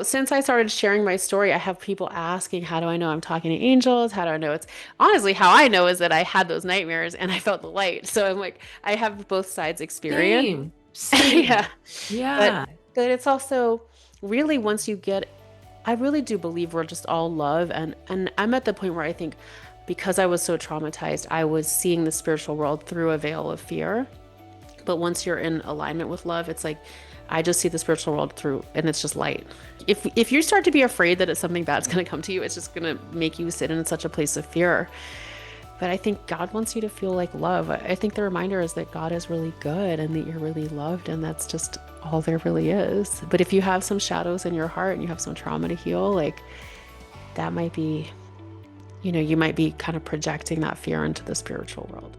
Since I started sharing my story, I have people asking, how do I know I'm talking to angels? How do I know it's honestly how I know is that I had those nightmares and I felt the light. So I'm like, I have both sides experience. Same, Yeah. same. But Yeah. but it's also really once you get I really do believe we're just all love and I'm at the point where I think because I was so traumatized, I was seeing the spiritual world through a veil of fear. But once you're in alignment with love, it's like I just see the spiritual world through and it's just light. If you start to be afraid that it's something bad's going to come to you, it's just going to make you sit in such a place of fear. But I think God wants you to feel like love. I think the reminder is that God is really good and that you're really loved, and that's just all there really is. But if you have some shadows in your heart and you have some trauma to heal, like that might be, you might be kind of projecting that fear into the spiritual world.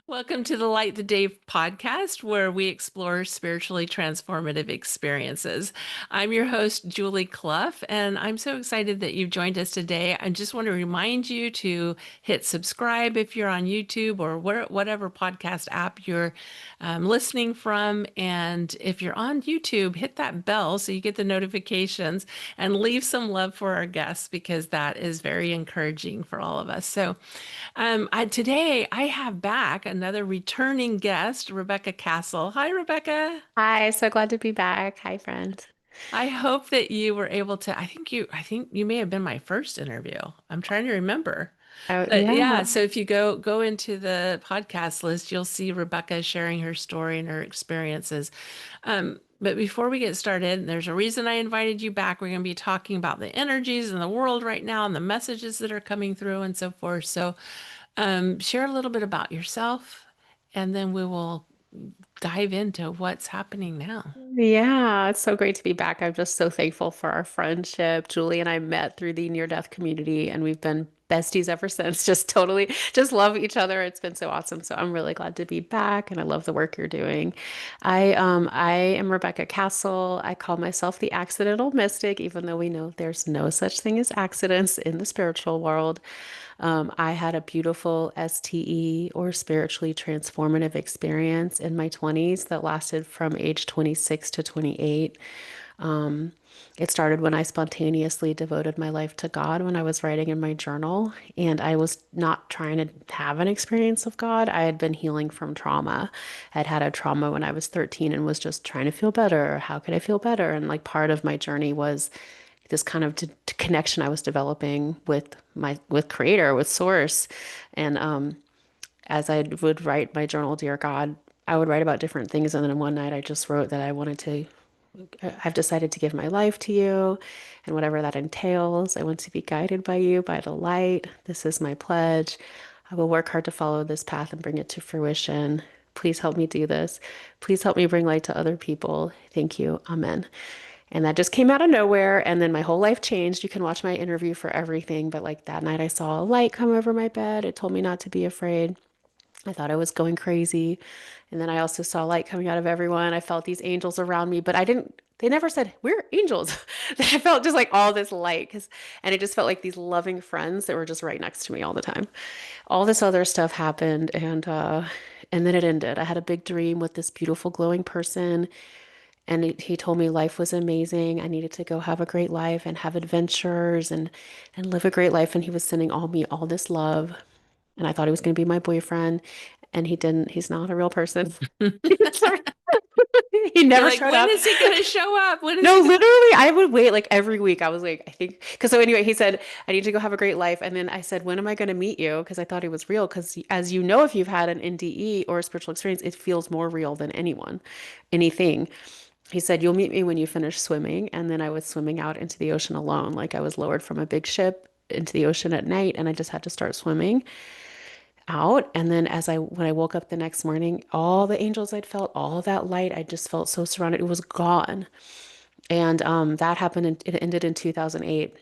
Welcome to the Light the Day podcast, where we explore spiritually transformative experiences. I'm your host, Julie Clough, and I'm so excited that you've joined us today. I just want to remind you to hit subscribe if you're on YouTube or whatever podcast app you're listening from. And if you're on YouTube, hit that bell so you get the notifications and leave some love for our guests because that is very encouraging for all of us. So, today I have back another returning guest, Rebecca Kastl. Hi, Rebecca. Hi, so glad to be back. Hi, friends. I hope that you were able to. I think you may have been my first interview. I'm trying to remember. Oh, But yeah. yeah, so if you go into the podcast list, you'll see Rebecca sharing her story and her experiences. But before we get started, there's a reason I invited you back. We're going to be talking about the energies in the world right now and the messages that are coming through and so forth. So, share a little bit about yourself, and then we will dive into what's happening now. Yeah, it's so great to be back. I'm just so thankful for our friendship. Julie and I met through the near-death community, and we've been besties ever since. Just totally, just love each other. It's been so awesome. So I'm really glad to be back, and I love the work you're doing. I am Rebecca Castle. I call myself the accidental mystic, even though we know there's no such thing as accidents in the spiritual world. I had a beautiful STE or spiritually transformative experience in my 20s that lasted from age 26 to 28. Um, it started when I spontaneously devoted my life to God when I was writing in my journal, and I was not trying to have an experience of God. I had been healing from trauma. I'd had a trauma when I was 13 and was just trying to feel better. How could I feel better? And like part of my journey was this kind of connection I was developing with Creator, with Source, and as I would write my journal, dear God, I would write about different things, and then one night I just wrote that I've decided to give my life to you, and whatever that entails, I want to be guided by you, by the light. This is my pledge. I will work hard to follow this path and bring it to fruition. Please help me do this. Please help me bring light to other people. Thank you. Amen. And that just came out of nowhere. And then my whole life changed. You can watch my interview for everything. But like that night, I saw a light come over my bed. It told me not to be afraid. I thought I was going crazy. And then I also saw light coming out of everyone. I felt these angels around me, but they never said, we're angels. I felt just like all this light and it just felt like these loving friends that were just right next to me all the time. All this other stuff happened and then it ended. I had a big dream with this beautiful glowing person and he told me life was amazing. I needed to go have a great life and have adventures and live a great life. And he was sending all this love. And I thought he was going to be my boyfriend. And he didn't. He's not a real person. He You're never like, showed when up. is he going to show up? When is No, he going literally, I would wait like every week. I was like, I think, because so anyway, he said, I need to go have a great life. And then I said, when am I going to meet you? Because I thought he was real. Because as you know, if you've had an NDE or a spiritual experience, it feels more real than anything. He said, you'll meet me when you finish swimming. And then I was swimming out into the ocean alone. Like I was lowered from a big ship into the ocean at night, and I just had to start swimming out. And then when I woke up the next morning, all the angels I'd felt, all that light, I just felt so surrounded. It was gone. And that happened, it ended in 2008.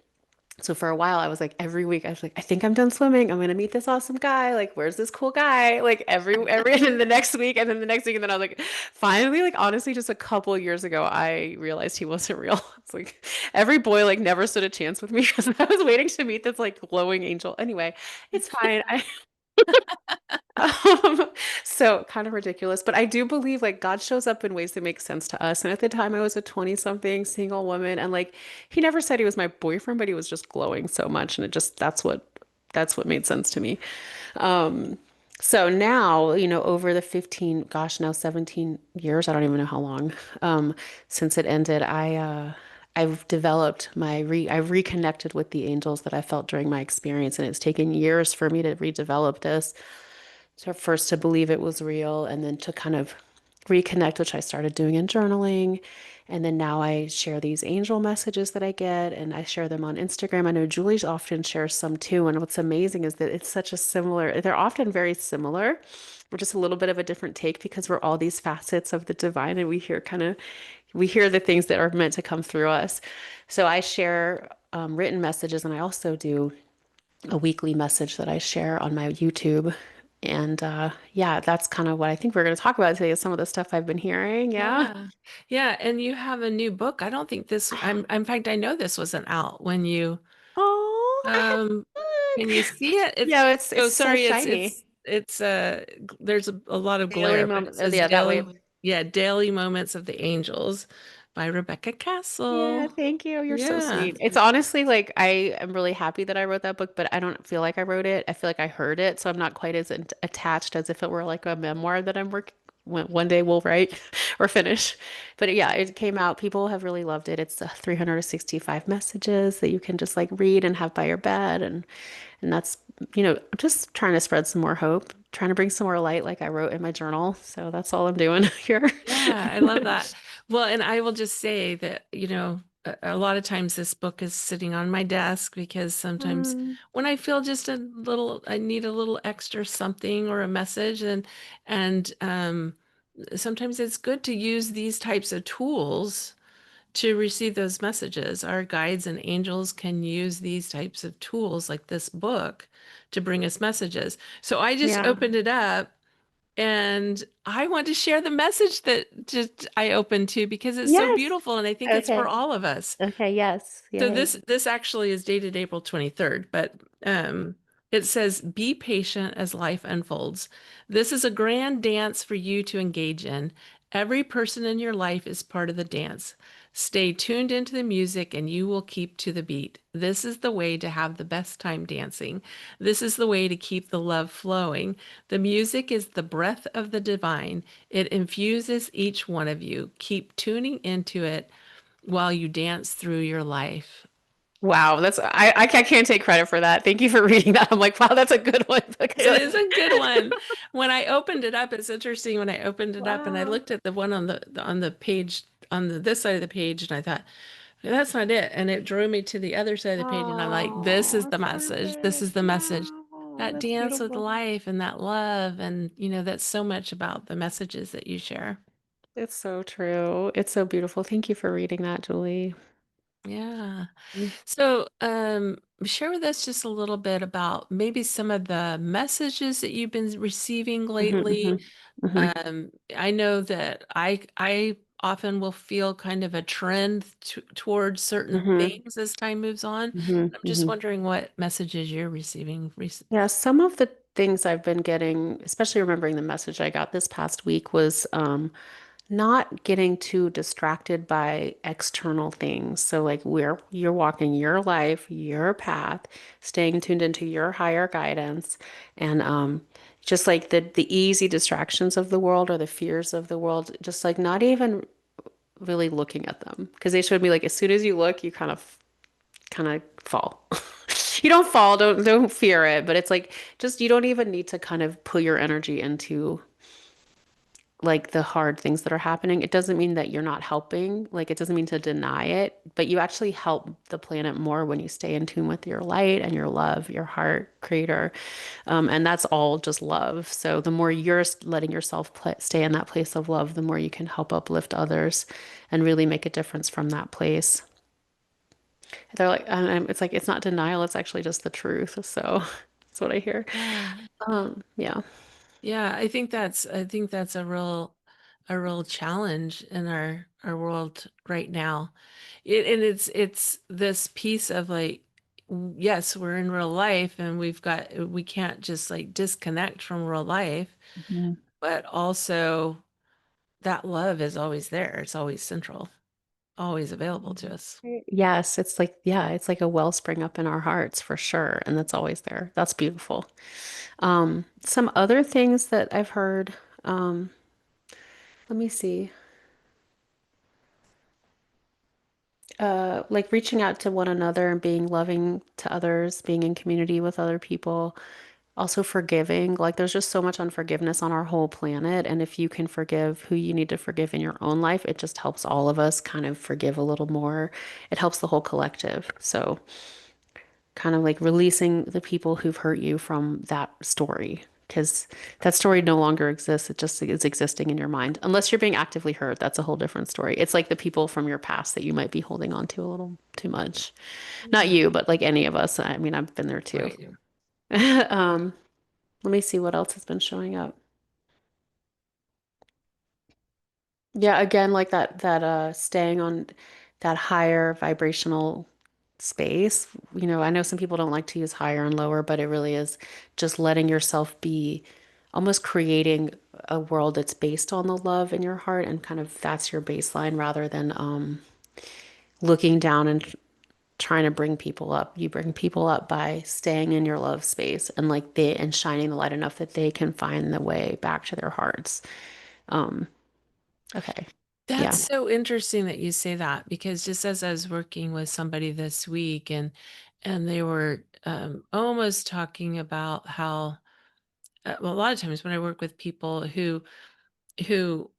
So for a while, I was like, every week, I was like, I think I'm done swimming. I'm gonna meet this awesome guy. Like, where's this cool guy? Like and then the next week, and then the next week, and then I was like, finally, like honestly, just a couple years ago, I realized he wasn't real. It's like every boy like never stood a chance with me because I was waiting to meet this like glowing angel. Anyway, it's fine. Um, so kind of ridiculous, but I do believe like God shows up in ways that make sense to us. And at the time I was a 20 something single woman and like he never said he was my boyfriend, but he was just glowing so much and it just that's what made sense to me. Um, so now, over the 15, gosh, now 17 years, I don't even know how long, since it ended, I've reconnected with the angels that I felt during my experience, and it's taken years for me to redevelop this. So first to believe it was real and then to kind of reconnect, which I started doing in journaling. And then now I share these angel messages that I get and I share them on Instagram. I know Julie often shares some too. And what's amazing is that it's such a similar, they're often very similar. We're just a little bit of a different take because we're all these facets of the divine and we hear the things that are meant to come through us. So I share written messages and I also do a weekly message that I share on my YouTube. And yeah, that's kind of what I think we're going to talk about today is some of the stuff I've been hearing. Yeah. Yeah. Yeah. And you have a new book. I don't think this, in fact, I know this wasn't out when Oh, I have um, a can book. you see it? Yeah, it's Oh, so sorry. shiny. There's a lot of Daily glare, but it moment. says Yeah, that way. Daily Moments of the Angels by Rebecca Yeah, Kastl. thank you. You're so Yeah. sweet. It's honestly like I am really happy that I wrote that book, but I don't feel like I wrote it. I feel like I heard it, so I'm not quite as attached as if it were like a memoir that I'm working. One day we'll write or finish. But yeah, it came out. People have really loved it. It's 365 messages that you can just like read and have by your bed, and that's just trying to spread some more hope, trying to bring some more light, like I wrote in my journal. So that's all I'm doing here. Yeah, I love that. Well, and I will just say that, a lot of times this book is sitting on my desk because sometimes Mm, when I feel just I need a little extra something or a message, and sometimes it's good to use these types of tools to receive those messages. Our guides and angels can use these types of tools like this book to bring us messages. So I just yeah. opened it up and I want to share the message that just I opened to because it's so Yes. beautiful and I think it's for Okay. all of us. Okay. Yes. So Yay. this actually is dated April 23rd, but it says, "Be patient as life unfolds. This is a grand dance for you to engage in. Every person in your life is part of the dance. Stay tuned into the music and you will keep to the beat. This is the way to have the best time dancing. This is the way to keep the love flowing. The music is the breath of the divine. It infuses each one of you. Keep tuning into it while you dance through your life." Wow. I can't take credit for that. Thank you for reading that. I'm like, wow, that's a good one. Because It is a good one. When I opened it up, it's interesting. When I opened it up and I wow. looked at the one on the page on this side of the page, and I thought, that's not it. And it drew me to the other side of the page, and I'm like, this is Oh, the message. This is perfect. the message. Wow. That That's dance with beautiful. life and that love, and that's so much about the messages that you share. It's so true. It's so beautiful. Thank you for reading that, Julie. Yeah. Mm. So, share with us just a little bit about maybe some of the messages that you've been receiving Mhm, lately. mhm, mhm, I know that I often will feel kind of a trend towards certain mhm, things as time moves on. mhm, I'm just mhm. wondering what messages you're receiving Yeah, some of the things I've been getting, especially remembering the message I got this past week, was not getting too distracted by external things. So like where you're walking your life, your path, staying tuned into your higher guidance, and just like the easy distractions of the world or the fears of the world, just like not even really looking at them because they showed me like as soon as you look, you kind of fall. You don't fall, don't fear it, but it's like just you don't even need to kind of put your energy into like the hard things that are happening. It doesn't mean that you're not helping. Like it doesn't mean to deny it, but you actually help the planet more when you stay in tune with your light and your love, your heart creator. And that's all just love. So the more you're letting yourself stay in that place of love, the more you can help uplift others and really make a difference from that place. They're like, it's like it's not denial, it's actually just the truth. So that's what I hear. Yeah. Yeah. Yeah, I think that's a real challenge in our world right now. And it's this piece of like yes, we're in real life and we can't just like disconnect from real life, Mhm. but also that love is always there. It's always central, always available to us. Yes, it's like, yeah, it's like a wellspring up in our hearts for sure. And that's always there. That's beautiful. Some other things that I've heard, um, let me see. Like reaching out to one another and being loving to others, being in community with other people, also forgiving. Like there's just so much unforgiveness on our whole planet. And if you can forgive who you need to forgive in your own life, it just helps all of us kind of forgive a little more. It helps the whole collective. So kind of like releasing the people who've hurt you from that story. Because that story no longer exists. It just is existing in your mind. Unless you're being actively hurt, that's a whole different story. It's like the people from your past that you might be holding on to a little too much. Not Mm. you, but like any of us. I mean, I've been there too. Right. Um, Let me see what else has been showing up. Yeah, again, like that staying on that higher vibrational space. You know, I know some people don't like to use higher and lower, but it really is just letting yourself be almost creating a world that's based on the love in your heart and kind of that's your baseline rather than looking down and trying to bring people up. You bring people up by staying in your love space and like they and shining the light enough that they can find the way back to their hearts. Um, okay. That's Yeah. so interesting that you say that because just as I was working with somebody this week and they were almost talking about how well, a lot of times when I work with people who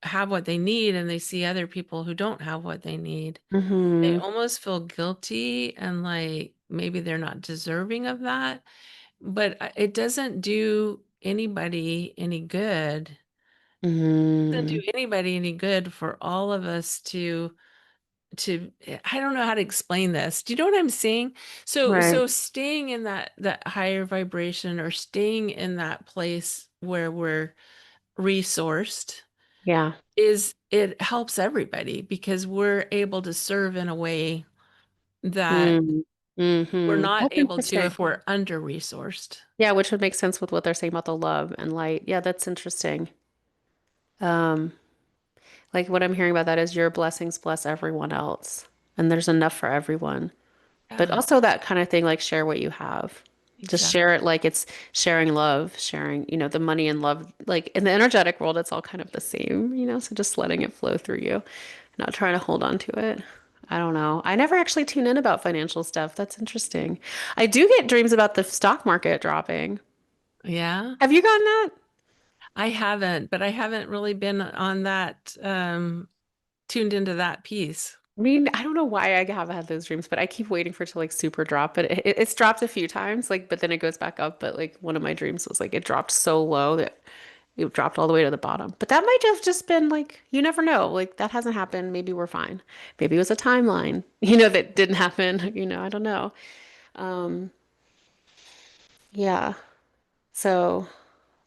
have what they need and they see other people who don't have what they need, they Mm-hmm. almost feel guilty and like maybe they're not deserving of that. But it doesn't do anybody any good. It doesn't Mm-hmm. do anybody any good for all of us to I don't know how to explain this. Do you know what I'm saying? Right. So staying in that higher vibration or staying in that place where we're resourced Yeah. is it helps everybody because we're able to serve in a way that we're Mm-hmm. not That's able to interesting. if we're under resourced. Yeah, which would make sense with what they're saying about the love and light. Yeah, that's interesting. Um, like what I'm hearing about that is your blessings bless everyone else, and there's enough for everyone. But Yeah, also that kind of thing, like share what you have. Just exactly. share it like it's sharing love, sharing, the money and love. Like in the energetic world, it's all kind of the same. So just letting it flow through you, not trying to hold on to it. I don't know. I never actually tune in about financial stuff. That's interesting. I do get dreams about the stock market dropping. Yeah. Have you gotten that? I haven't, but I haven't really been on that tuned into that piece. I mean, I don't know why I have had those dreams, but I keep waiting for it to like super drop. But it's dropped a few times, like, but then it goes back up. But like one of my dreams was like it dropped so low that it dropped all the way to the bottom. But that might have just been like, you never know. Like that hasn't happened. Maybe we're fine. Maybe it was a timeline, that didn't happen. I don't know. Um, yeah. So.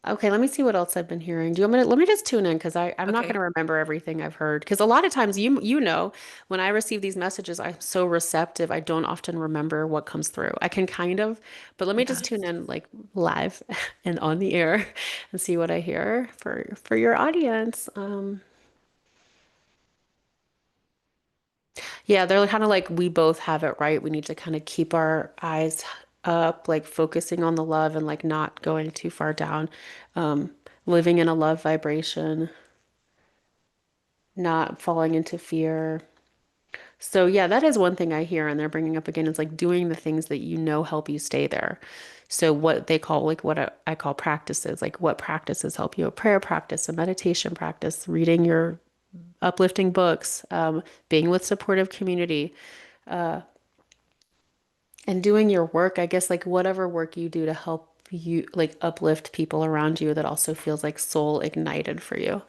Okay, let me see what else I've been hearing. Do you want me to, let me just tune in because I'm not going Okay. to remember everything I've heard. Because a lot of times when I receive these messages, I'm so receptive. I don't often remember what comes through. I can kind of, but let me just Yeah. tune in like live and on the air and see what I hear for your audience. Yeah, they're kind of like we both have it right. We need to kind of keep our eyes up, like focusing on the love and like not going too far down. Um, Living in a love vibration, not falling into fear. So yeah, that is one thing I hear and they're bringing up again is like doing the things that help you stay there. So what they call like what I call practices, like what practices help you? A prayer practice, a meditation practice, reading your uplifting books, being with supportive community, and doing your work, I guess like whatever work you do to help you like uplift people around you that also feels like soul ignited for you.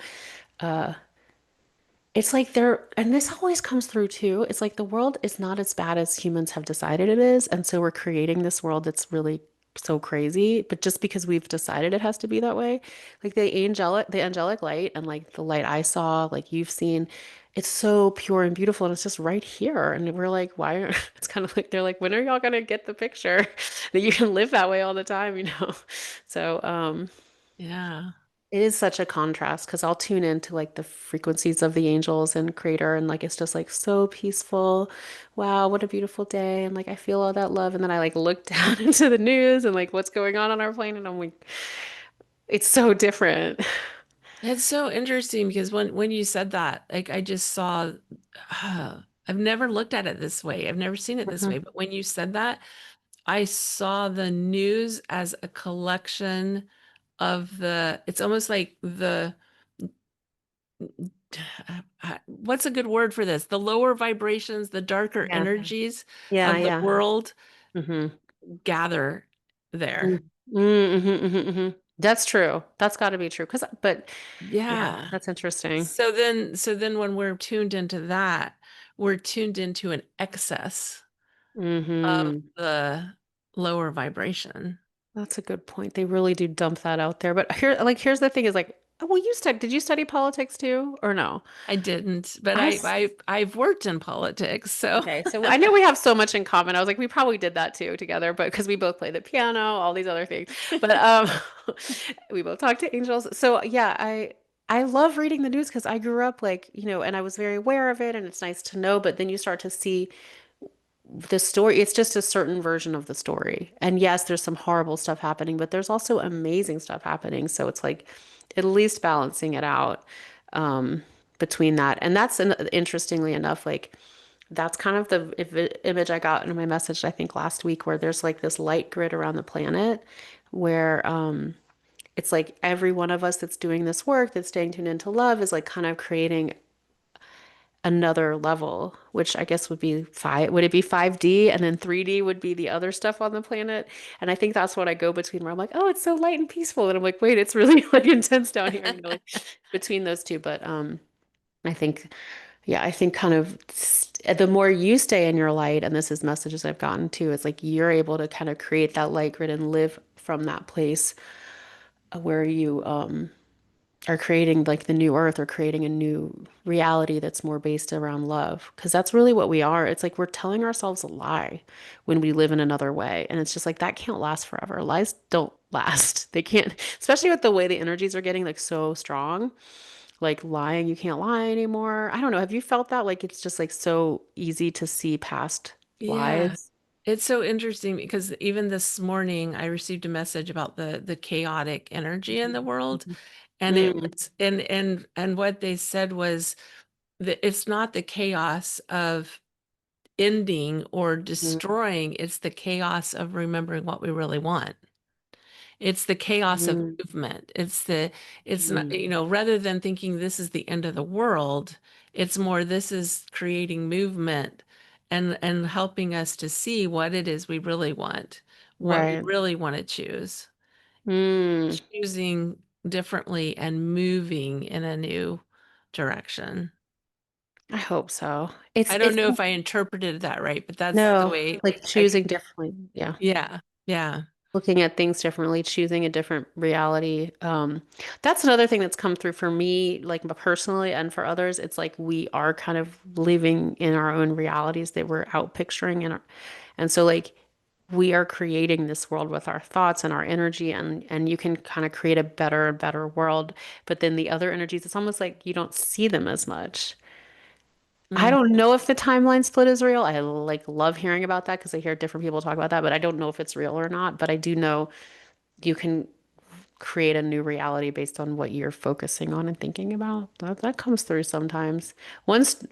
It's like they're, and this always comes through too. It's like the world is not as bad as humans have decided it is. And so we're creating this world that's really so crazy. But just because we've decided it has to be that way, like the angelic light and like the light I saw, like you've seen, it's so pure and beautiful. And it's just right here. And we're like, why aren't, it's kind of like, they're like, when are y'all gonna get the picture that you can live that way all the time, you know? So, Yeah. it is such a contrast because I'll tune into like the frequencies of the angels and Crater and like it's just like so peaceful. Wow, what a beautiful day. And like I feel all that love. And then I like look down into the news and like what's going on our planet. And I'm like, it's so different. It's so interesting because when you said that, like I just saw, I've never looked at it this way. I've never seen it this way. Mhm. But when you said that, I saw the news as a collection of it's almost like what's a good word for this? The lower vibrations, the darker Yeah. energies Yeah, of the yeah. world hmm gather there. That's true. That's got to be true. But yeah, Yeah. that's interesting. So then when we're tuned into that, we're tuned into an excess of hmm the lower vibration. That's a good point. They really do dump that out there. But here's the thing is like, oh, well, did you study politics too, or no? I didn't, but I I've worked in politics, so Okay, so I know we have so much in common. I was like, we probably did that too together, but because we both play the piano, all these other things. But we both talk to angels. So yeah, I love reading the news because I grew up like, and I was very aware of it and it's nice to know, but then you start to see the story, it's just a certain version of the story. And yes, there's some horrible stuff happening, but there's also amazing stuff happening. So it's like at least balancing it out um between that. And interestingly enough, like that's kind of the image I got in my message, I think last week, where there's like this light grid around the planet where it's like every one of us that's doing this work, that's staying tuned into love, is like kind of creating another level, which I guess would be five. Would it be 5D and then 3D would be the other stuff on the planet? And I think that's what I go between where I'm like, oh, it's so light and peaceful. And I'm like, wait, it's really like intense down here, like between those two. But I think yeah, I think kind of the more you stay in your light, and this is messages I've gotten too, it's like you're able to kind of create that light grid and live from that place where you are creating like the new earth or creating a new reality that's more based around love. Because that's really what we are. It's like we're telling ourselves a lie when we live in another way. And it's just like that can't last forever. Lies don't last. They can't, especially with the way the energies are getting like so strong. Like lying, you can't lie anymore. I don't know. Have you felt that? Like it's just like so easy to see past Yeah. lies. It's so interesting because even this morning I received a message about the chaotic energy in the world, Mhm. and it Mm, was and what they said was that it's not the chaos of ending or mm, destroying, it's the chaos of remembering what we really want. It's the chaos of mm, movement. It's not, mm. rather than thinking this is the end of the world, it's more this is creating movement and helping us to see what it is we really want, what we Right. really want to choose, Mm. choosing differently and moving in a new direction. I hope so. It's I don't it's know if I interpreted that right, but that's the no, way like choosing differently. Yeah. yeah, yeah. Looking at things differently, choosing a different reality. That's another thing that's come through for me, like personally and for others. It's like we are kind of living in our own realities that we're out picturing and so like we are creating this world with our thoughts and our energy and you can kind of create a better and better world. But then the other energies, it's almost like you don't see them as much. I Mm, don't know if the timeline split is real. I like love hearing about that because I hear different people talk about that, but I don't know if it's real or not. But I do know you can create a new reality based on what you're focusing on and thinking about. That comes through sometimes. Once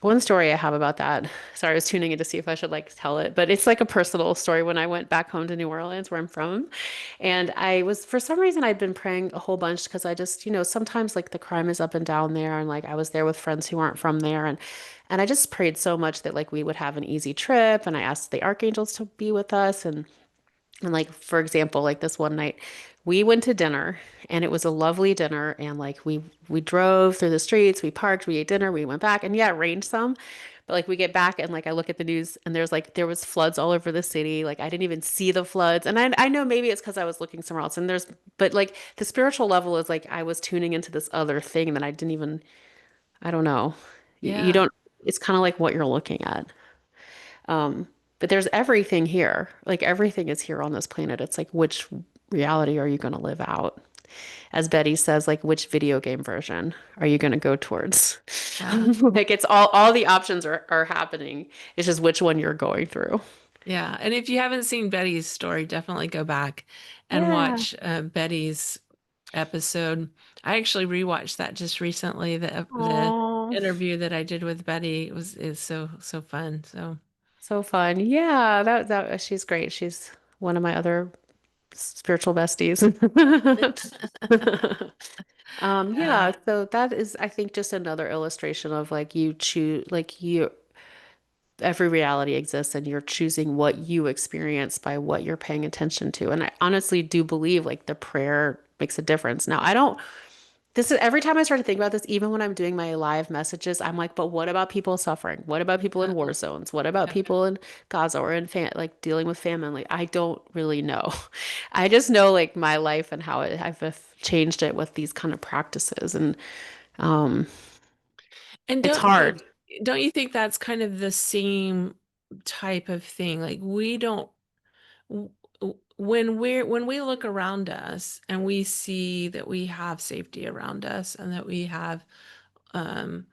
one story I have about that. Sorry, I was tuning in to see if I should like tell it, but it's like a personal story when I went back home to New Orleans, where I'm from. And I was, for some reason, I'd been praying a whole bunch because I just, sometimes like the crime is up and down there. And like I was there with friends who aren't from there. And I just prayed so much that like we would have an easy trip. And I asked the archangels to be with us. And And like for example, like this one night, we went to dinner and it was a lovely dinner and like we drove through the streets, we parked, we ate dinner, we went back and yeah, it rained some. But like we get back and like I look at the news and there's like there was floods all over the city. Like I didn't even see the floods. And I know maybe it's because I was looking somewhere else. And there's but like the spiritual level is like I was tuning into this other thing that I didn't even I don't know. You Yeah. don't it's kind of like what you're looking at. Um, but there's everything here. Like everything is here on this planet. It's like which reality are you going to live out? As Betty says, like which video game version are you going to go towards? Yeah. Like it's all the options are happening. It's just which one you're going through. Yeah. And if you haven't seen Betty's story, definitely go back and Yeah. watch Betty's episode. I actually rewatched that just recently. The Oh, interview that I did with Betty was is so fun. So so fun. Yeah, that she's great. She's one of my other spiritual besties. Yeah, yeah. so that is, I think, just another illustration of like you choose, like you, every reality exists and you're choosing what you experience by what you're paying attention to. And I honestly do believe like the prayer makes a difference. Now, I don't, this is every time I start to think about this, even when I'm doing my live messages, I'm like, but what about people suffering? What about people in Yeah. war zones? What about Yeah. people in Gaza or in fam like dealing with famine? Like, I don't really know. I just know like my life and how I've changed it with these kind of practices. And um, And it's hard. don't you think that's kind of the same type of thing? Like we don't when we look around us and we see that we have safety around us and that we have um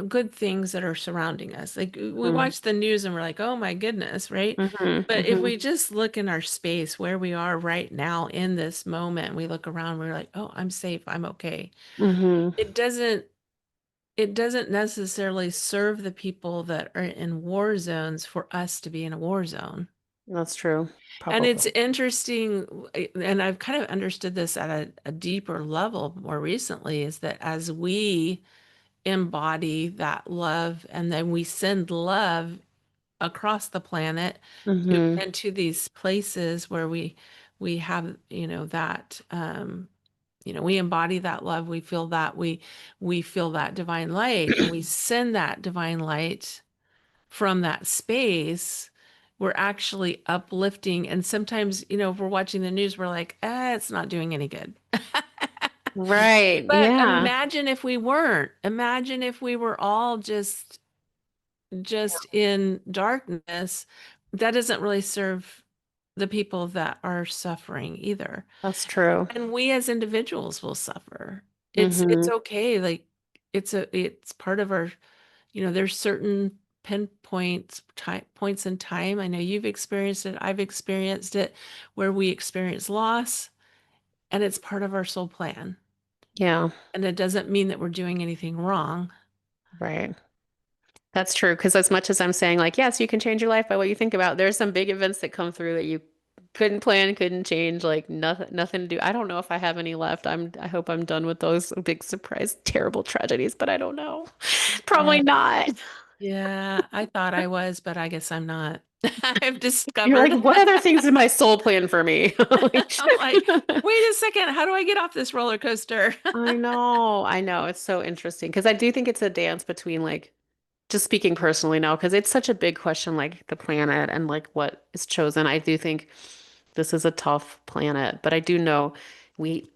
good things that are surrounding us. Like we Mm-hmm, watch the news and we're like, "Oh my goodness," right? But if hmm we just look in our space where we are right now in this moment, we look around, we're like, "Oh, I'm safe. I'm okay." hmm It doesn't it doesn't necessarily serve the people that are in war zones for us to be in a war zone. That's true. And it's Probably. interesting, and I've kind of understood this at a deeper level more recently, is that as we embody that love and then we send love across the planet Hmm and to these places where we have, that we embody that love, we feel that we feel that divine light and we send that divine light from that space, we're actually uplifting. And sometimes, if we're watching the news, we're like, it's not doing any good. Right. But Yeah. imagine if we weren't. Imagine if we were all just in darkness. That doesn't really serve the people that are suffering either. That's true. And we as individuals will suffer. It's Hmm okay. Like it's part of our, there's certain pinpoint time points in time. I know you've experienced it, I've experienced it, where we experience loss, and it's part of our soul plan. Yeah. And it doesn't mean that we're doing anything wrong. Right. That's true. Because as much as I'm saying, like, yes, you can change your life by what you think about, there's some big events that come through that you couldn't plan, couldn't change, like nothing to do. I don't know if I have any left. I hope I'm done with those big surprise, terrible tragedies, but I don't know. Yeah. Probably not. Yeah, I thought I was, but I guess I'm not. I've You're like, discovered. what other things in my soul plan for me? Like, I'm like, wait a second, how do I get off this roller coaster? I know, I know. It's so interesting because I do think it's a dance between like just speaking personally now, because it's such a big question, like the planet and like what is chosen. I do think this is a tough planet, but I do know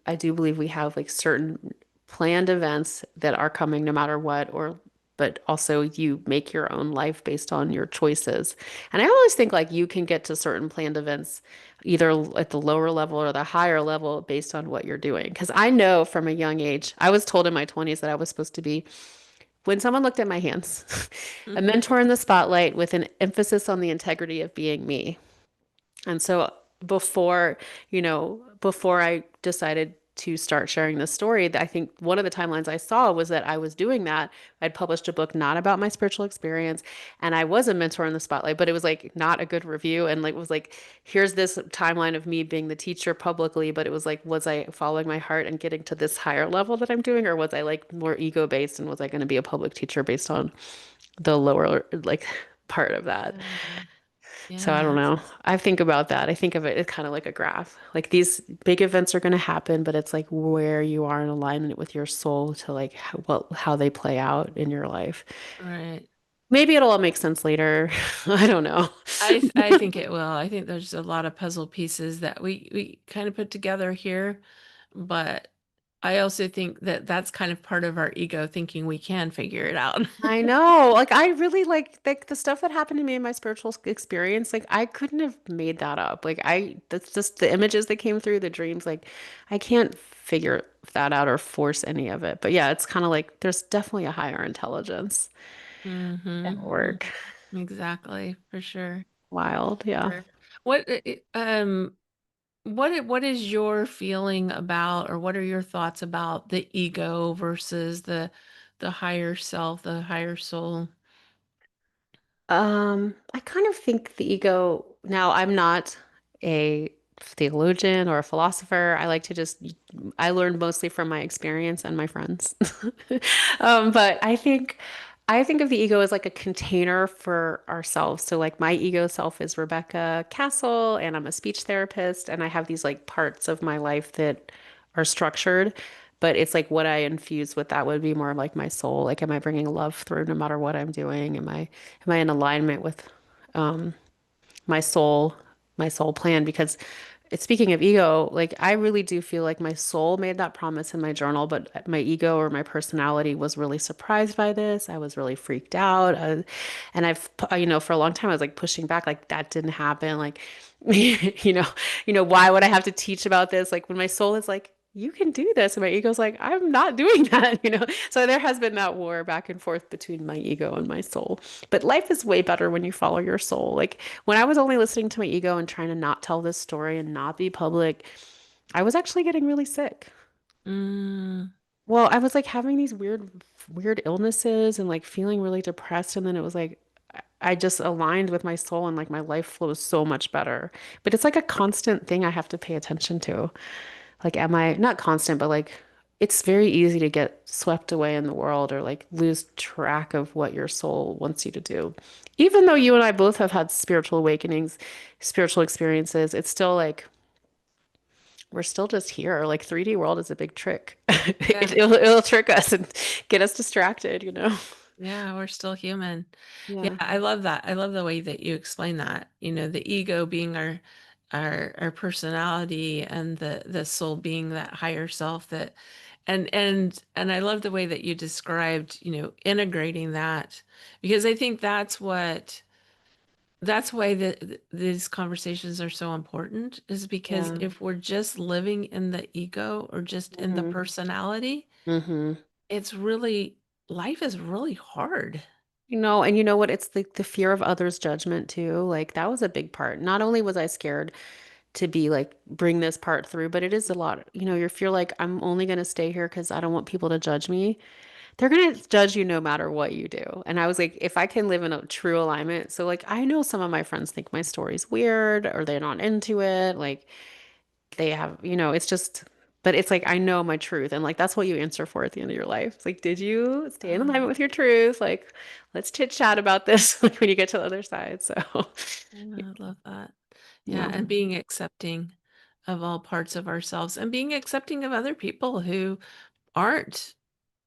I do believe we have like certain planned events that are coming no matter what, but also you make your own life based on your choices. And I always think like you can get to certain planned events either at the lower level or the higher level based on what you're doing. Because I know from a young age, I was told in my 20s that I was supposed to be when someone looked at my hands, a mentor in the spotlight with an emphasis on the integrity of being me. And so before, before I decided to start sharing this story, I think one of the timelines I saw was that I was doing that. I'd published a book not about my spiritual experience, and I was a mentor in the spotlight, but it was like not a good review. And like was like, here's this timeline of me being the teacher publicly, but it was like, was I following my heart and getting to this higher level that I'm doing, or was I like more ego based and was I going to be a public teacher based on the lower like part of that? So I don't Yeah. know. I think about that. I think of it as kind of like a graph. Like these big events are going to happen, but it's like where you are in alignment with your soul to like how they play out in your life. Right. Maybe it'll all make sense later. I don't know. I think it will. I think there's a lot of puzzle pieces that we kind of put together here, but I also think that that's kind of part of our ego thinking we can figure it out. I know. Like I really like the stuff that happened to me in my spiritual experience. Like I couldn't have made that up. That's just the images that came through, the dreams. Like I can't figure that out or force any of it. But yeah, it's kind of like there's definitely a higher intelligence at Hmm. work. Exactly, for sure. Wild. Yeah. Sure. What what is your feeling about, or what are your thoughts about the ego versus the higher self, the higher soul? I kind of think the ego, now I'm not a theologian or a philosopher. I learned mostly from my experience and my friends. But I think of the ego as like a container for ourselves. So like my ego self is Rebecca Kastl, and I'm a speech therapist, and I have these like parts of my life that are structured. But it's like what I infuse with that would be more of like my soul. Like, am I bringing love through no matter what I'm doing? Am I in alignment with um, my soul, my soul plan? Because speaking of ego, like I really do feel like my soul made that promise in my journal, but my ego or my personality was really surprised by this. I was really freaked out. And for a long time, I was like pushing back, like that didn't happen. Like, you know, why would I have to teach about this? Like when my soul is like, you can do this. And my ego's like, I'm not doing that. So there has been that war back and forth between my ego and my soul. But life is way better when you follow your soul. Like when I was only listening to my ego and trying to not tell this story and not be public, I was actually getting really sick. Mm, Well, I was like having these weird illnesses and like feeling really depressed. And then it was like, I just aligned with my soul and like my life flows so much better. But it's like a constant thing I have to pay attention to. Like, am I not constant, but like it's very easy to get swept away in the world or like lose track of what your soul wants you to do. Even though you and I both have had spiritual awakenings, spiritual experiences, it's still like we're still just here. Like 3D world is a big trick. yeah. It'll trick us and get us distracted. Yeah, we're still human. Yeah, Yeah. I love that. I love the way that you explain that. The ego being our personality, and the soul being that higher self that and I love the way that you described, integrating that, because I think that's why these conversations are so important, is because Yeah. if we're just living in the ego or just in the Hmm. personality, Hmm. it's really life is really hard. And you know what? It's the fear of others' judgment too. Like that was a big part. Not only was I scared to be like bring this part through, but it is a lot. You feel like I'm only going to stay here because I don't want people to judge me. They're going to judge you no matter what you do. And I was like, if I can live in a true alignment. So like I know some of my friends think my story's weird or they're not into it. Like they have, it's just, but it's like I know my truth. And like that's what you answer for at the end of your life. It's like, did you stay in Oh, alignment with your truth? Like, let's chit chat about this like when you get to the other side. So I love that. Yeah, yeah. and being accepting of all parts of ourselves, and being accepting of other people who aren't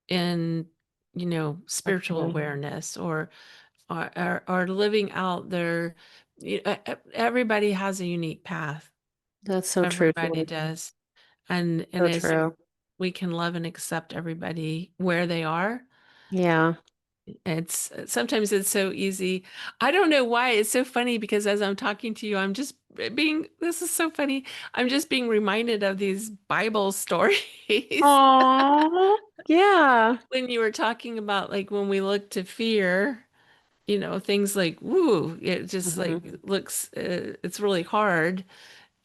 in, spiritual Okay. awareness, or are living out everybody has a unique path. That's so true, Everybody Julie. does. And So as true. we can love and accept everybody where they are. Yeah. It's sometimes it's so easy. I don't know why. It's so funny because as I'm talking to you, I'm just this is so funny. I'm just being reminded of these Bible stories. Oh, yeah. When you were talking about, like, when we look to fear, things like, woo, it just like Hmm. looks, it's really hard.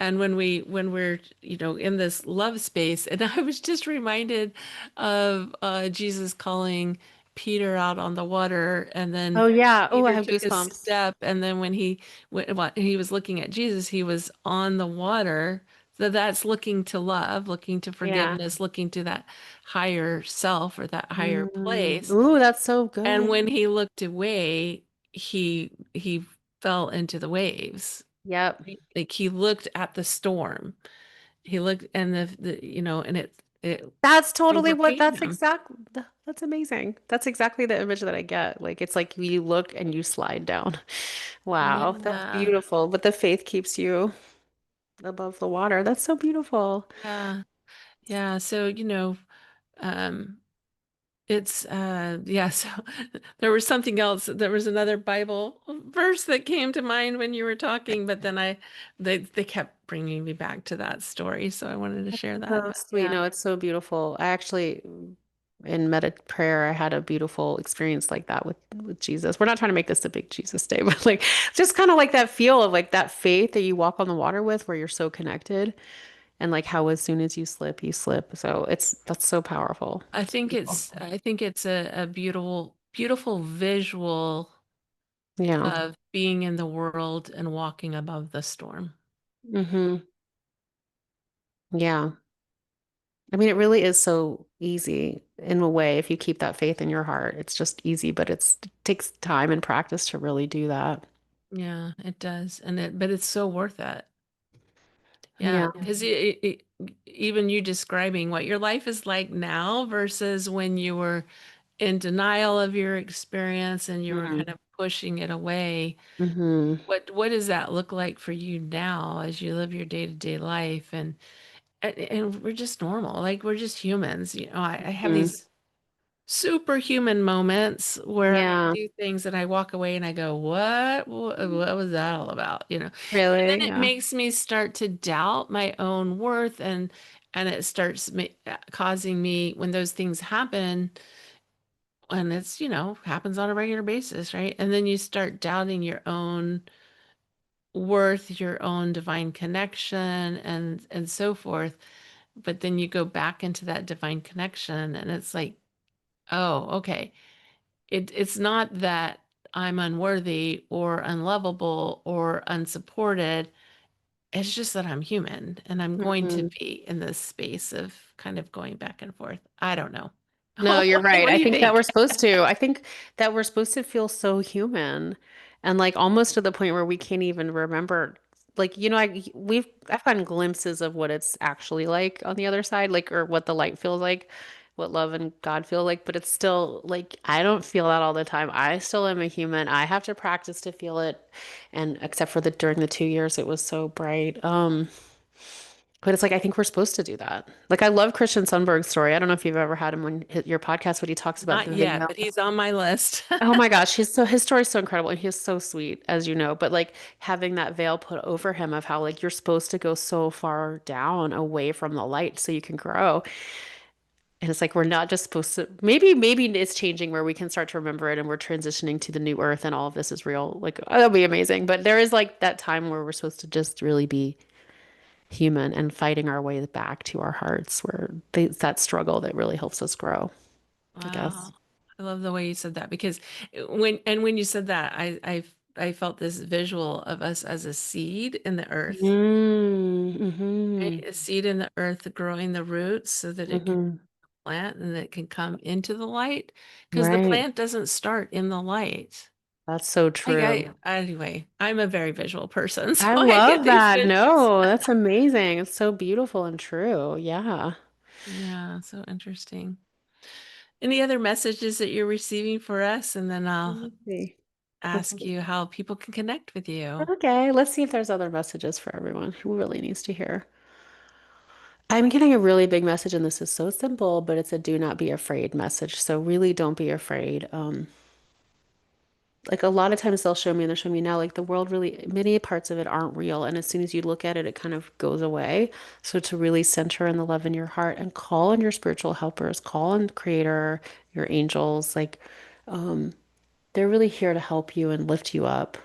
And when we're in this love space, and I was just reminded of Jesus calling Peter out on the water, and then Oh, yeah. Oh, I Peter have took a goosebumps. step, and then when he was looking at Jesus, he was on the water. So that's looking to love, looking to Yeah. forgiveness, looking to that higher self, or that higher Mm. place. Ooh, that's so And good. when he looked away, he fell into the waves. Yep. Like he looked at the storm. He looked and and it That's totally what overcame that's him. exact that's amazing. That's exactly the image that I get. Like it's like you look and you slide down. Wow, that's Yeah. beautiful. But the faith keeps you above the water. That's so beautiful. Yeah. Yeah. So, um it's yeah, so there was something else. There was another Bible verse that came to mind when you were talking, but then they kept bringing me back to that story, so I wanted to share that. So But sweet. yeah, No, it's so beautiful. I actually, in meta prayer, I had a beautiful experience like that with Jesus. We're not trying to make this a big Jesus day, but like just kind of like that feel of like that faith that you walk on the water with, where you're so connected, and like how as soon as you slip, you slip. So it's that's so powerful. It's beautiful. I think it's a beautiful, beautiful visual Yeah. of being in the world and walking above the storm. Hmm. Yeah. I mean, it really is so easy in a way if you keep that faith in your heart. It's just easy, but it takes time and practice to really do that. Yeah, it does. But it's so worth it. Yeah, Yeah. because even you describing what your life is like now versus when you were in denial of your experience and you were kind of pushing it away. Mm-hmm. What does that look like for you now as you live your day-to-day life? And we're just normal, like we're just humans. I have Hmm. these superhuman moments where I Yeah. do things and I walk away and I go, what was that all about? And then Really? it Yeah. makes me start to doubt my own worth and it starts causing me when those things happen and it's, happens on a regular basis, right? And then you start doubting your own worth, your own divine connection and so forth. But then you go back into that divine connection and it's like, oh, okay. It's not that I'm unworthy or unlovable or unsupported. It's just that I'm human and I'm going to Hmm. be in this space of kind of going back and forth. I don't know. No, you're right. What do I you think that we're think? supposed to. I think that we're supposed to feel so human and like almost to the point where we can't even remember. Like, I've gotten glimpses of what it's actually like on the other side, like, or what the light feels like, what love and God feel like, but it's still like, I don't feel that all the time. I still am a human. I have to practice to feel it. And except for during the 2 years, it was so bright. But it's like I think we're supposed to do that. Like I love Christian Sundberg's story. I don't know if you've ever had him on your podcast, but he talks about Not the yet, veil. but he's on my list. Oh my gosh, his story is so incredible and he's so sweet, as you know. But like having that veil put over him of how like you're supposed to go so far down away from the light so you can grow. And it's like we're not just supposed to. Maybe it's changing where we can start to remember it and we're transitioning to the new earth and all of this is real. Like that'll be amazing. But there is like that time where we're supposed to just really be human and fighting our way back to our hearts where it's that struggle that really helps us grow, I guess. Wow. I love the way you said that because when you said that, I felt this visual of us as a seed in the earth, right? Mm-hmm. A seed in the earth growing the roots so that it can Hmm. plant and that it can come into the light because the Right. plant doesn't start in the light. That's so true. Anyway, I'm a very visual person, so I I get love these that. visuals. No, that's amazing. It's so beautiful and true. Yeah. Yeah, so interesting. Any other messages that you're receiving for us? And then Let I'll me see. ask you how people can connect with you. Okay, let's see if there's other messages for everyone who really needs to hear. I'm getting a really big message, and this is so simple, but it's a do not be afraid message. So really don't be afraid. Like a lot of times they'll show me and they're showing me now, like the world really, many parts of it aren't real. And as soon as you look at it, it kind of goes away. So to really center in the love in your heart and call on your spiritual helpers, call on Creator, your angels, like they're really here to help you and lift you up.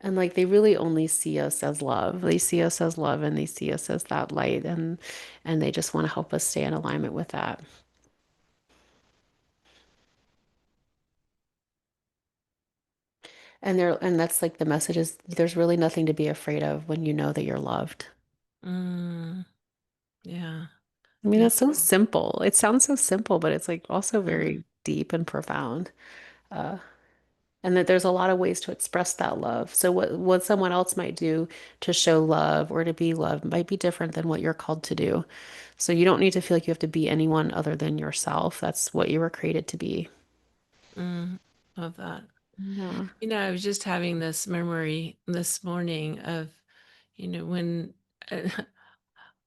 And like they really only see us as love. They see us as love and they see us as that light and they just want to help us stay in alignment with that. And that's like the message is there's really nothing to be afraid of when you know that you're loved. Mm, yeah, I mean, it's so beautiful. simple. It sounds so simple, but it's like also Uh, very deep and profound. Uh, and that there's a lot of ways to express that love. So what someone else might do to show love or to be loved might be different than what you're called to do. So you don't need to feel like you have to be anyone other than yourself. That's what you were created to be. Mm, love that. Yeah. I was just having this memory this morning of, when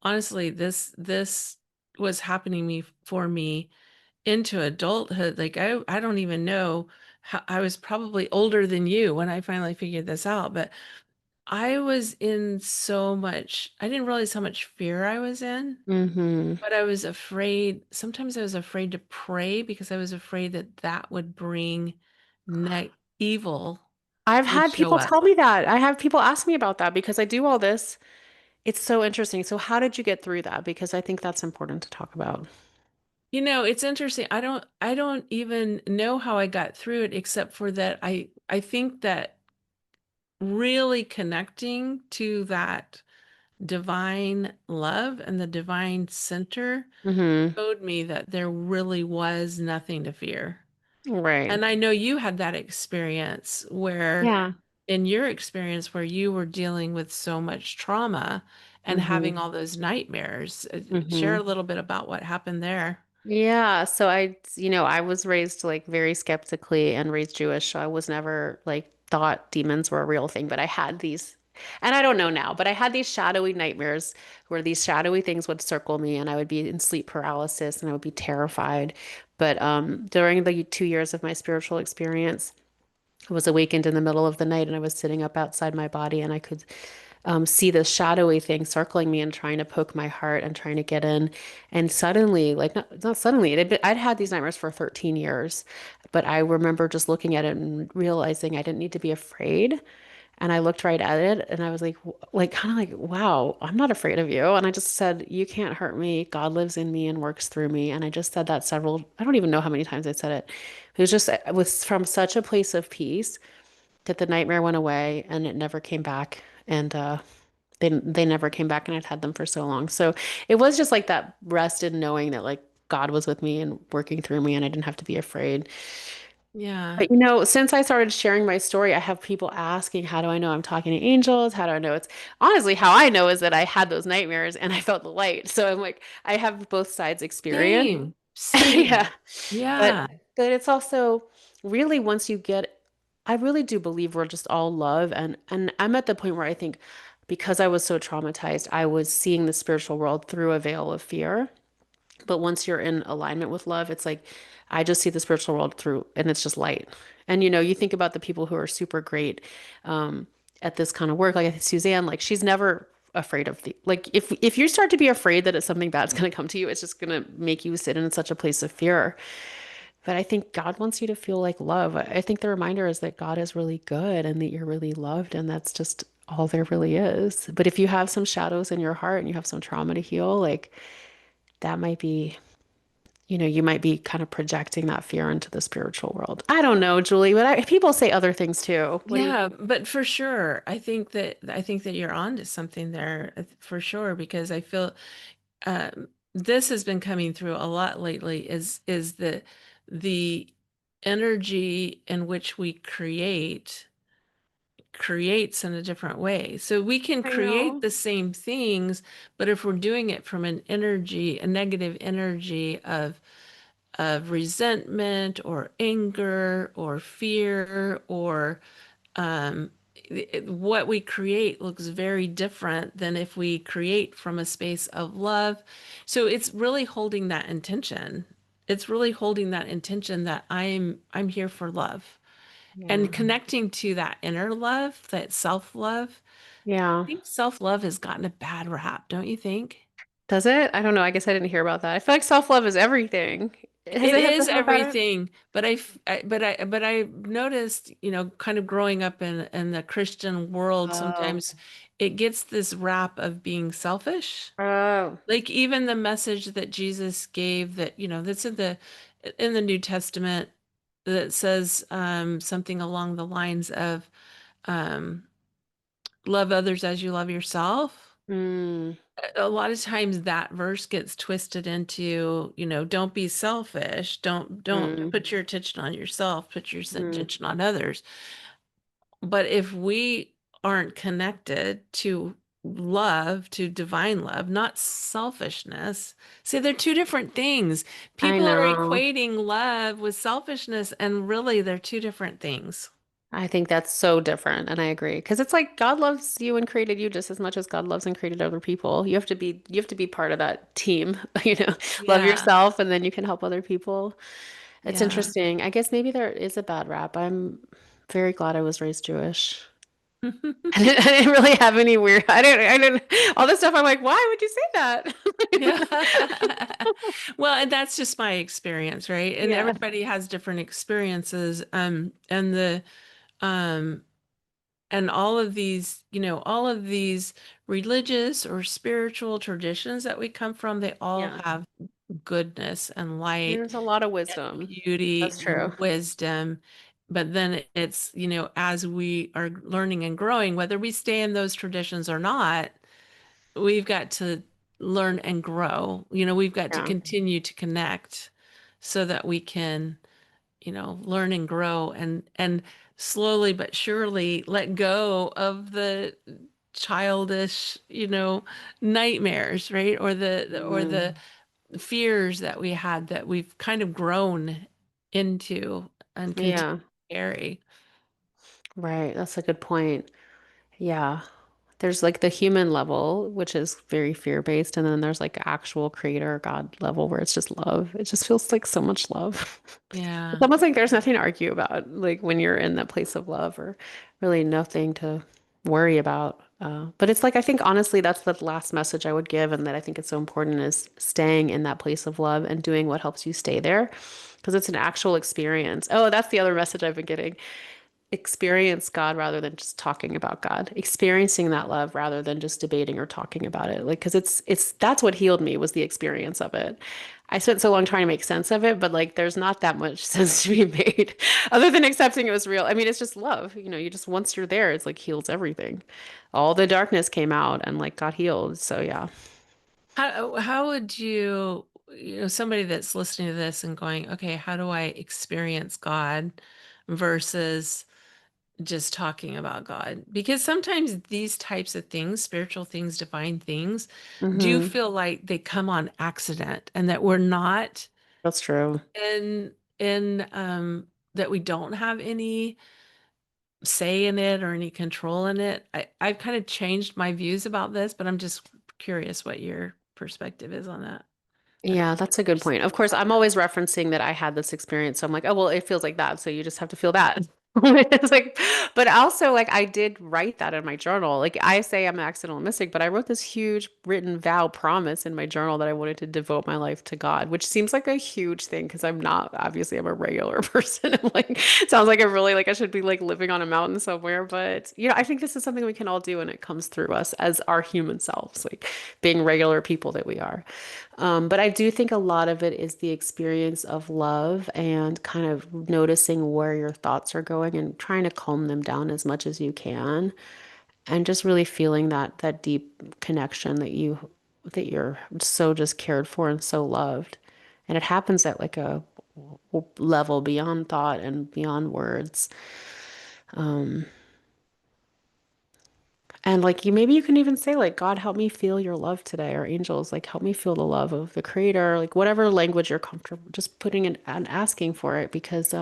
honestly, this was happening for me into adulthood. Like I don't even know how I was probably older than you when I finally figured this out, but I was in so much, I didn't realize how much fear I was in, Hmm. but I was afraid. Sometimes I was afraid to pray because I was afraid that that would bring evil I've would had show people up. tell me that. I have people ask me about that because I do all this. It's so interesting. So how did you get through that? Because I think that's important to talk about. It's interesting. I don't even know how I got through it except for that I think that really connecting to that divine love and the divine center Hmm. showed me that there really was nothing to fear. Right. And I know you had that experience where, Yeah. in your experience, where you were dealing with so much trauma and having Hmm. all those nightmares. Share Hmm. a little bit about what happened there. Yeah, so I was raised like very skeptically and raised Jewish, so I was never like thought demons were a real thing, but I had these, and I don't know now, but I had these shadowy nightmares where these shadowy things would circle me and I would be in sleep paralysis and I would be terrified. But during the 2 years of my spiritual experience, I was awakened in the middle of the night and I was sitting up outside my body and I could see this shadowy thing circling me and trying to poke my heart and trying to get in. And suddenly, like not suddenly, I'd had these nightmares for 13 years, but I remember just looking at it and realizing I didn't need to be afraid. And I looked right at it and I was like, kind of like, wow, I'm not afraid of you. And I just said, you can't hurt me. God lives in me and works through me. And I just said that I don't even know how many times I said it. It was from such a place of peace that the nightmare went away and it never came back. And they never came back and I'd had them for so long. So it was just like that rest in knowing that like God was with me and working through me and I didn't have to be afraid. Yeah. But since I started sharing my story, I have people asking, how do I know I'm talking to angels? How do I know it's honestly how I know is that I had those nightmares and I felt the light. So I'm like, I have both sides experience. Same. Yeah. Same. But Yeah. but it's also really once you get I really do believe we're just all love and I'm at the point where I think because I was so traumatized, I was seeing the spiritual world through a veil of fear. But once you're in alignment with love, it's like I just see the spiritual world through and it's just light. And you think about the people who are super great um at this kind of work, like I think Suzanne, like she's never afraid of the like if you start to be afraid that it's something bad's going to come to you, it's just going to make you sit in such a place of fear. But I think God wants you to feel like love. I think the reminder is that God is really good and that you're really loved, and that's just all there really is. But if you have some shadows in your heart and you have some trauma to heal, like that might be, you might be kind of projecting that fear into the spiritual world. I don't know, Julie, but people say other things too. What do you Yeah, think? but for sure, I think that you're on to something there for sure because I feel this has been coming through a lot lately is the energy in which we creates in a different way. So we can I create know. the same things, but if we're doing it from a negative energy of resentment or anger or fear or what we create looks very different than if we create from a space of love. So it's really holding that intention. It's really holding that intention that I'm here for love and Yeah. connecting to that inner love, that self-love. Yeah. I think self-love has gotten a bad rap, don't you think? Does it? I don't know. I guess I didn't hear about that. I feel like self-love is everything. Has It it had to is have better? everything, but but I noticed, kind of growing up in the Christian world, Oh. sometimes it gets this rap of being selfish. Oh. Like even the message that Jesus gave that, that's in the New Testament that says something along the lines of um, love others as you love yourself. Mm. a lot of times that verse gets twisted into, don't be selfish. Don't Mm, put your attention on yourself, put your mm. attention on others. But if we aren't connected to love, to divine love, not selfishness, see, they're two different things. I People are know. equating love with selfishness, and really they're two different things. I think that's so different, and I agree. Because it's like God loves you and created you just as much as God loves and created other people. You have to be part of that team, you know. Love Yeah, yourself and then you can help other people. It's yeah. interesting. I guess maybe there is a bad rap. I'm very glad I was raised Jewish. I didn't really have any weird, I didn't, all this stuff. I'm like, why would you say that? Yeah. Well, and that's just my experience, right? And Yeah. everybody has different experiences. Um, and all of these religious or spiritual traditions that we come from, they all Yeah. have goodness and light There's a lot of and wisdom. beauty That's and true. wisdom. But then it's, as we are learning and growing, whether we stay in those traditions or not, we've got to learn and grow. We've got to Yeah. continue to connect so that we can, learn and grow and slowly but surely let go of the childish, nightmares, right? Or the Mm, fears that we had that we've kind of grown into and continue yeah. to carry. Right. That's a good point. Yeah. There's like the human level, which is very fear-based, and then there's like actual creator God level where it's just love. It just feels like so much love. It's Yeah. almost like there's nothing to argue about, like when you're in that place of love, or really nothing to worry about. But it's like I think honestly that's the last message I would give, and that I think it's so important is staying in that place of love and doing what helps you stay there, because it's an actual experience. Oh, that's the other message I've been getting. Experience God rather than just talking about God, experiencing that love rather than just debating or talking about it. Like, because it's that's what healed me was the experience of it. I spent so long trying to make sense of it, but like, there's not that much sense to be made other than accepting it was real. I mean, it's just love. You just once you're there, it's like heals everything. All the darkness came out and like got healed. So yeah. How would you, somebody that's listening to this and going, okay, how do I experience God versus just talking about God? Because sometimes these types of things, spiritual things, divine things, do Hmm. feel like they come on accident and that we're not That's true. in that we don't have any say in it or any control in it. I've kind of changed my views about this, but I'm just curious what your perspective is on that. Or Yeah, that's a good yours point. Of course, I'm always referencing that I had this experience. So I'm like, oh, well, it feels like that. So you just have to feel that. It's like, but also, like, I did write that in my journal. Like, I say I'm an accidental mystic, but I wrote this huge written vow promise in my journal that I wanted to devote my life to God, which seems like a huge thing because I'm not, obviously, I'm a regular person. And like, sounds like I should be like living on a mountain somewhere. But, I think this is something we can all do and it comes through us as our human selves, like being regular people that we are. But I do think a lot of it is the experience of love and kind of noticing where your thoughts are going and trying to calm them down as much as you can, and just really feeling that deep connection that you're so just cared for and so loved. And it happens at like a level beyond thought and beyond words. And like maybe you can even say like, God, help me feel your love today, or angels, like help me feel the love of the creator, like whatever language you're comfortable just putting it and asking for it, because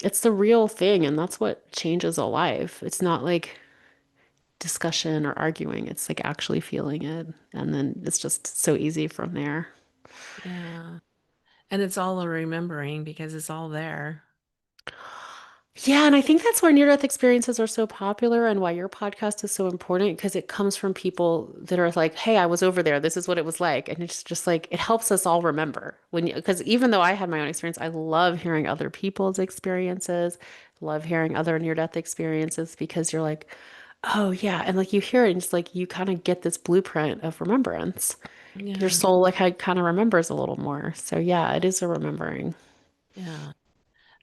it's the real thing and that's what changes a life. It's not like discussion or arguing. It's like actually feeling it. And then it's just so easy from there. Yeah. And it's all a remembering because it's all there. Yeah, and I think that's why near-death experiences are so popular and why your podcast is so important, because it comes from people that are like, "Hey, I was over there. This is what it was like." And it's just like it helps us all remember when you, because even though I had my own experience, I love hearing other people's experiences, love hearing other near-death experiences, because you're like, "Oh, yeah." And like you hear it and it's like you kind of get this blueprint of remembrance. Your Yeah. soul like kind of remembers a little more. So yeah, it is a remembering. Yeah.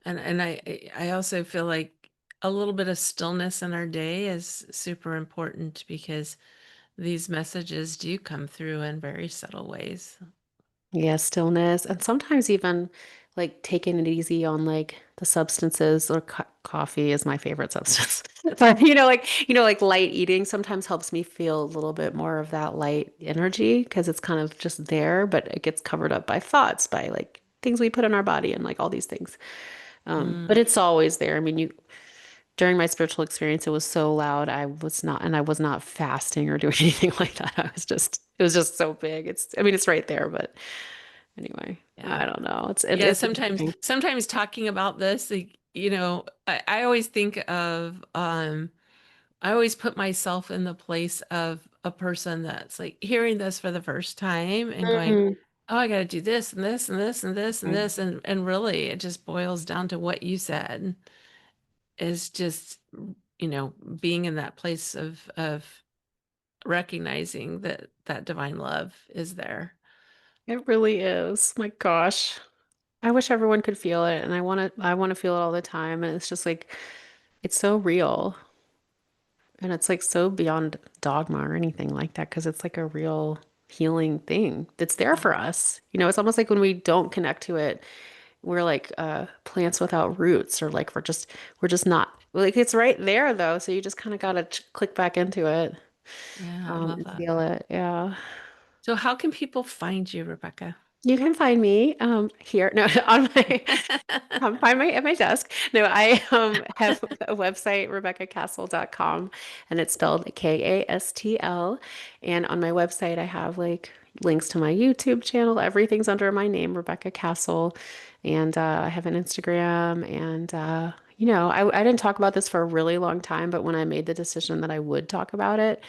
And I also feel like a little bit of stillness in our day is super important because these messages do come through in very subtle ways. Yeah, stillness, and sometimes even like taking it easy on like the substances or coffee is my favorite substance. But like light eating sometimes helps me feel a little bit more of that light energy because it's kind of just there, but it gets covered up by thoughts, by like things we put in our body and like all these things. But Mm, it's always there. I mean, you during my spiritual experience, it was so loud. I was not fasting or doing anything like that. It was just so big. I mean, it's right there, but anyway, yeah. I don't know. Yeah, It's sometimes interesting. sometimes talking about this, like, I always think of I always put myself in the place of a person that's like hearing this for the first time and going, Mhm. "Oh, I got to do this and this and this and this and Right. this," and really it just boils down to what you said is just, being in that place of recognizing that that divine love is there. It really is. My gosh. I wish everyone could feel it, and I want to feel it all the time. And it's just like it's so real. And it's like so beyond dogma or anything like that because it's like a real healing thing that's there Yeah. for us. It's almost like when we don't connect to it, we're like plants without roots, or like we're just not like it's right there though. So you just kind of gotta click back into it Yeah, I love and that. feel it. Yeah. So how can people find you, Rebecca? You can find me here, no, on my find my at my desk. No, I have a website, RebeccaKastl.com, and it's spelled Kastl. And on my website, I have like links to my YouTube channel. Everything's under my name, Rebecca Kastl. And I have an Instagram. And, I didn't talk about this for a really long time, but when I made the decision that I would talk about it,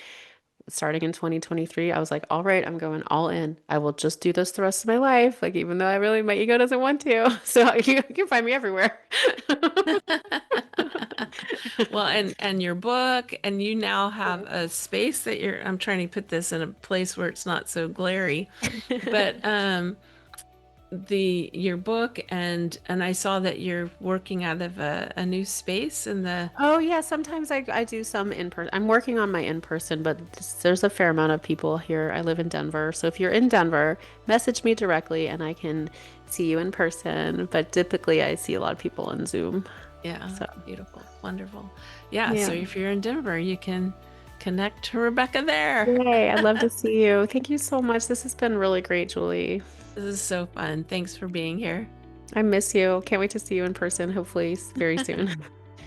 starting in 2023, I was like, all right, I'm going all in. I will just do this the rest of my life. Like, even though my ego doesn't want to. So you can find me everywhere. Well, and your book, and you now have a space that I'm trying to put this in a place where it's not so glary, but the your book, and I saw that you're working out of a new space in the Oh yeah, sometimes I do some in person. I'm working on my in person, but there's a fair amount of people here. I live in Denver, so if you're in Denver, message me directly and I can see you in person. But typically, I see a lot of people on Zoom. Yeah, So beautiful, wonderful. Yeah, yeah, so if you're in Denver, you can connect to Rebecca there. yay! I'd love to see you. Thank you so much. This has been really great, Julie. This is so fun. Thanks for being here. I miss you. Can't wait to see you in person, hopefully very soon.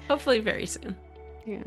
Hopefully very soon. Yeah.